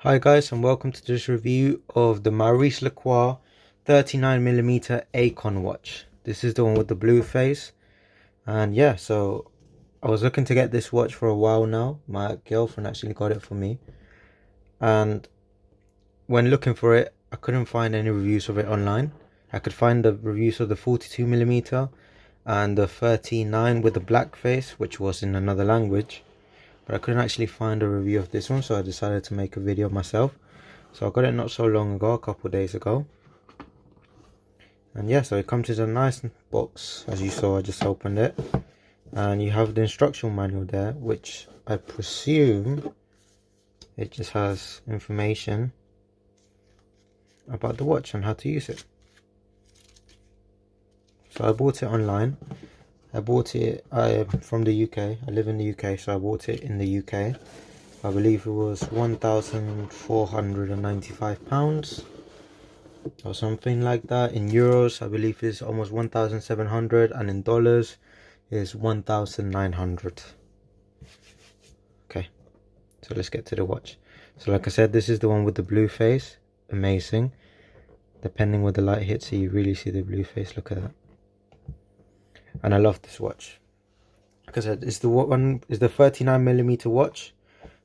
Hi guys, and welcome to this review of the Maurice Lacroix 39mm Aikon watch. This is the one with the blue face. And yeah, so I was looking to get this watch for a while now. My girlfriend actually got it for me. And when looking for it, I couldn't find any reviews of it online. I could find the reviews of the 42mm and the 39 with the black face, which was in another language. But I couldn't actually find a review of this one, so I decided to make a video myself. So I got it not so long ago, a couple of days ago. And yeah, so it comes in a nice box. As you saw, I just opened it. And you have the instruction manual there, which I presume it just has information about the watch and how to use it. So I bought it online. I bought it from the UK. I live in the UK, so I bought it in the UK. I believe it was £1,495 or something like that. In euros, I believe it's almost 1,700, and in dollars is 1,900. Okay, so let's get to the watch. So like I said, this is the one with the blue face. Amazing. Depending where the light hits it, you really see the blue face. Look at that. And I love this watch. Like I said, it's the 39mm watch.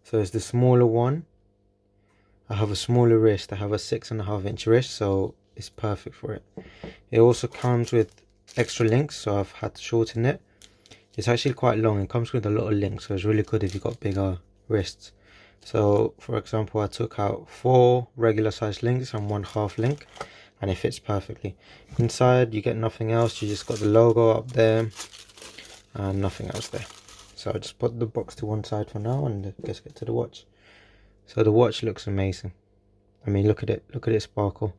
So it's the smaller one. I have a smaller wrist. I have a 6.5-inch wrist, so it's perfect for it. It also comes with extra links, so I've had to shorten it. It's actually quite long. It comes with a lot of links, so it's really good if you've got bigger wrists. So for example, I took out 4 regular size links and 1 half link, and it fits perfectly. Inside you get nothing else. You just got the logo up there and nothing else there. So I just put the box to one side for now, and let's get to the watch. So the watch looks amazing. I mean, look at it sparkle.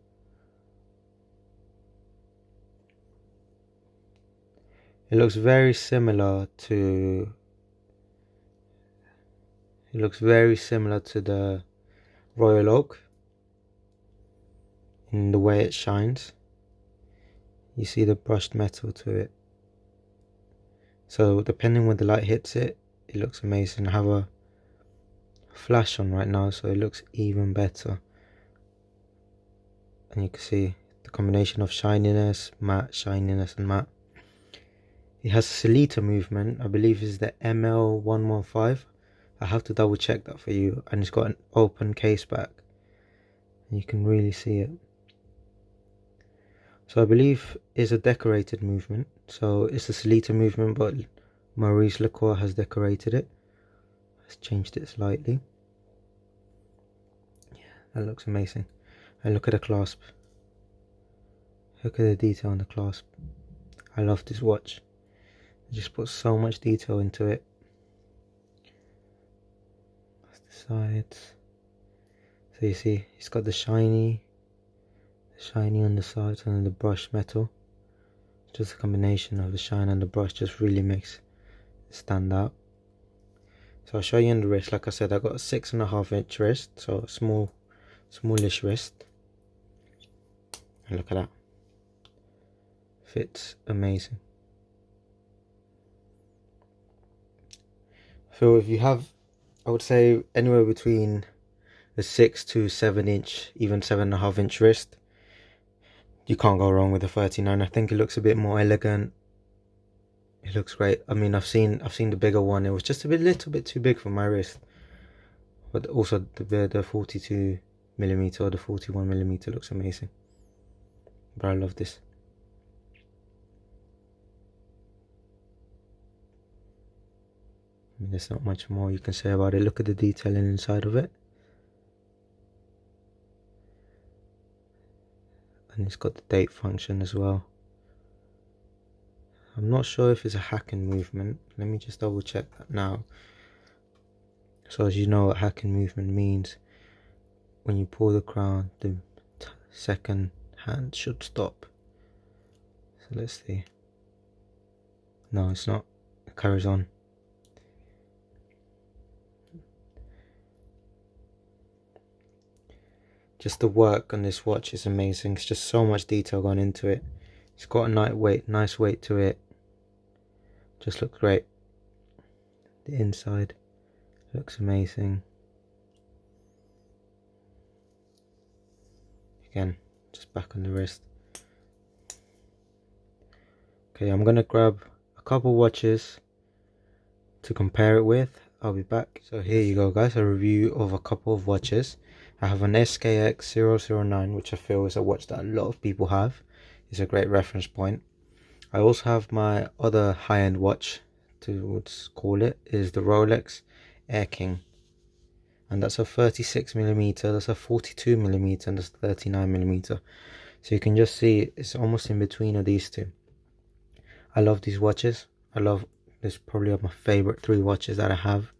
It looks very similar to the Royal Oak in the way it shines. You see the brushed metal to it. So depending when the light hits it, it looks amazing. I have a flash on right now, so it looks even better. And you can see the combination of shininess and matte. It has a Celita movement. I believe is the ML115. I have to double check that for you. And it's got an open case back, and you can really see it. So I believe it's a decorated movement. So it's a Celita movement, but Maurice Lacroix has decorated it. Has changed it slightly. Yeah, that looks amazing. And look at the clasp. Look at the detail on the clasp. I love this watch. I just put so much detail into it. That's the sides. So you see, it's got the shiny on the sides, and then the brushed metal. Just a combination of the shine and the brush just really makes it stand out. So I'll show you in the wrist. Like I said, I got a 6.5-inch wrist, so a smallish wrist. And look at that. Fits amazing. So if you have, I would say anywhere between a 6 to 7-inch, even 7.5-inch wrist, you can't go wrong with the 39. I think it looks a bit more elegant. It looks great. I mean, I've seen the bigger one. It was just a little bit too big for my wrist. But also the 42mm or the 41mm looks amazing. But I love this. I mean, there's not much more you can say about it. Look at the detailing inside of it. And it's got the date function as well. I'm not sure if it's a hacking movement. Let me just double check that now. So as you know what hacking movement means, when you pull the crown, the second hand should stop. So let's see. No, it's not. It carries on. Just the work on this watch is amazing. It's just so much detail gone into it. It's got a nice weight to it. Just looks great. The inside looks amazing. again, just back on the wrist. Okay, I'm gonna grab a couple watches to compare it with. I'll be back. So here you go, guys, a review of a couple of watches. I have an SKX 009, which I feel is a watch that a lot of people have. It's a great reference point. I also have my other high-end watch, to call it, is the Rolex Aikon, and that's a 36mm, that's a 42mm, and that's 39mm. So you can just see it's almost in between of these two. I love these watches. This is probably my favorite 3 watches that I have.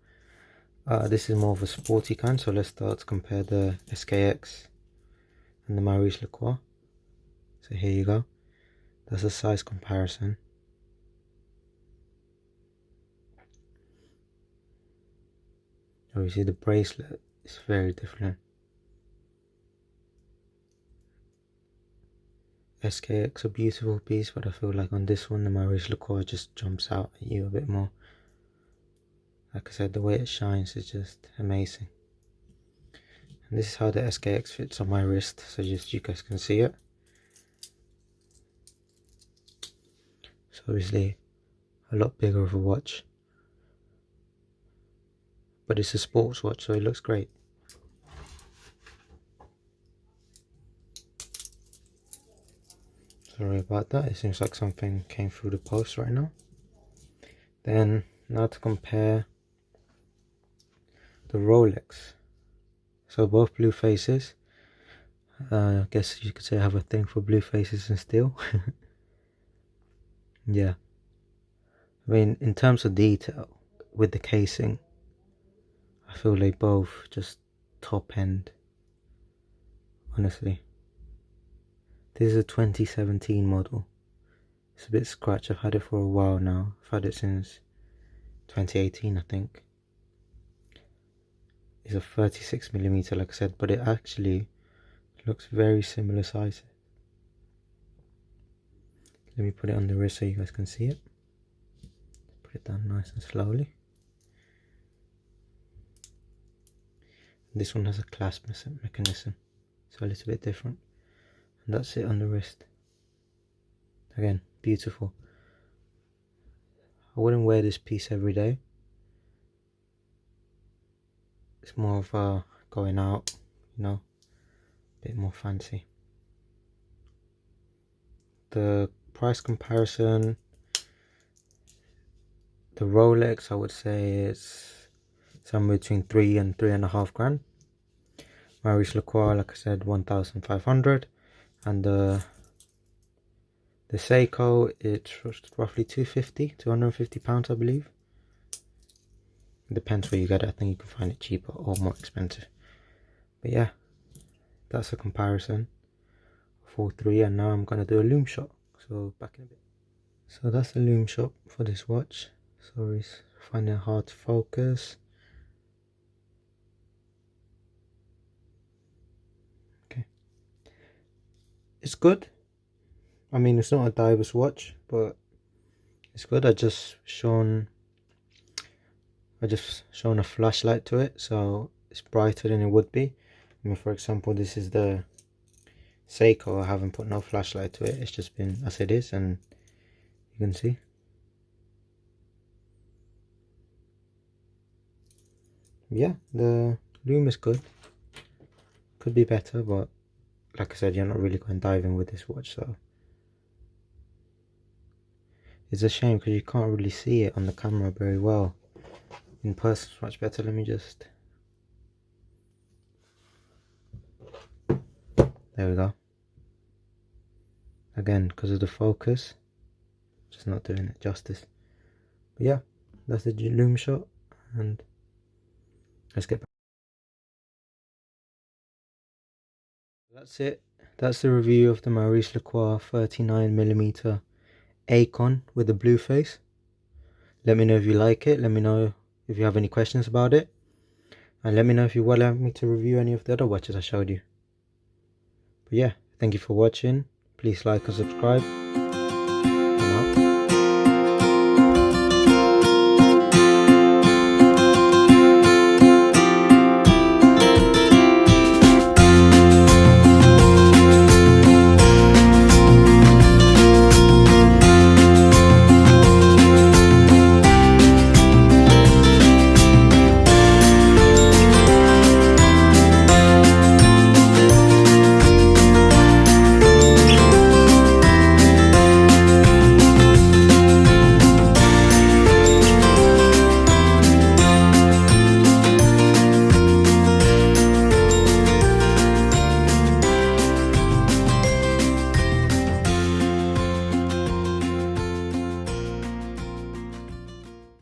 This is more of a sporty kind, so let's start to compare the SKX and the Maurice Lacroix. So here you go. That's a size comparison. Obviously the bracelet is very different. SKX a beautiful piece, but I feel like on this one the Maurice Lacroix just jumps out at you a bit more. Like I said, the way it shines is just amazing. And this is how the SKX fits on my wrist, so just you guys can see it. So obviously a lot bigger of a watch, but it's a sports watch, so it looks great. Sorry about that, it seems like something came through the post right now. Then now to compare the Rolex. So both blue faces. I guess you could say I have a thing for blue faces and steel. Yeah, I mean, in terms of detail with the casing, I feel they both just top end, honestly. This is a 2017 model. It's a bit scratched. I've had it for a while now. I've had it since 2018, I think. It's a 36mm, like I said, but it actually looks very similar sizes. Let me put it on the wrist so you guys can see it. Put it down nice and slowly. This one has a clasp mechanism, so a little bit different. And that's it on the wrist. Again, beautiful. I wouldn't wear this piece every day. It's more of a going out, you know, a bit more fancy. The price comparison, the Rolex, I would say it's somewhere between 3 and 3.5 grand. Maurice Lacroix, like I said, 1,500, and the Seiko, it's roughly 250 pounds, I believe. It depends where you get it. I think you can find it cheaper or more expensive. But yeah, that's a comparison for 3, and now I'm gonna do a lume shot. So back in a bit. So that's the lume shot for this watch. Sorry, it's finding it hard to focus. Okay, it's good. I mean, it's not a diver's watch, but it's good. I just shown a flashlight to it, so it's brighter than it would be. I mean, for example, this is the Seiko. I haven't put no flashlight to it. It's just been as it is, and you can see. Yeah, the lume is good. Could be better, but like I said, you're not really going diving with this watch, so it's a shame because you can't really see it on the camera very well. In person it's much better. Let me just, there we go. Again, because of the focus, just not doing it justice. But yeah, that's the lume shot, and let's get back. That's it. That's the review of the Maurice Lacroix 39mm Aikon with the blue face. Let me know if you like it. Let me know if you have any questions about it, and let me know if you would like me to review any of the other watches I showed you. But yeah, thank you for watching. Please like and subscribe.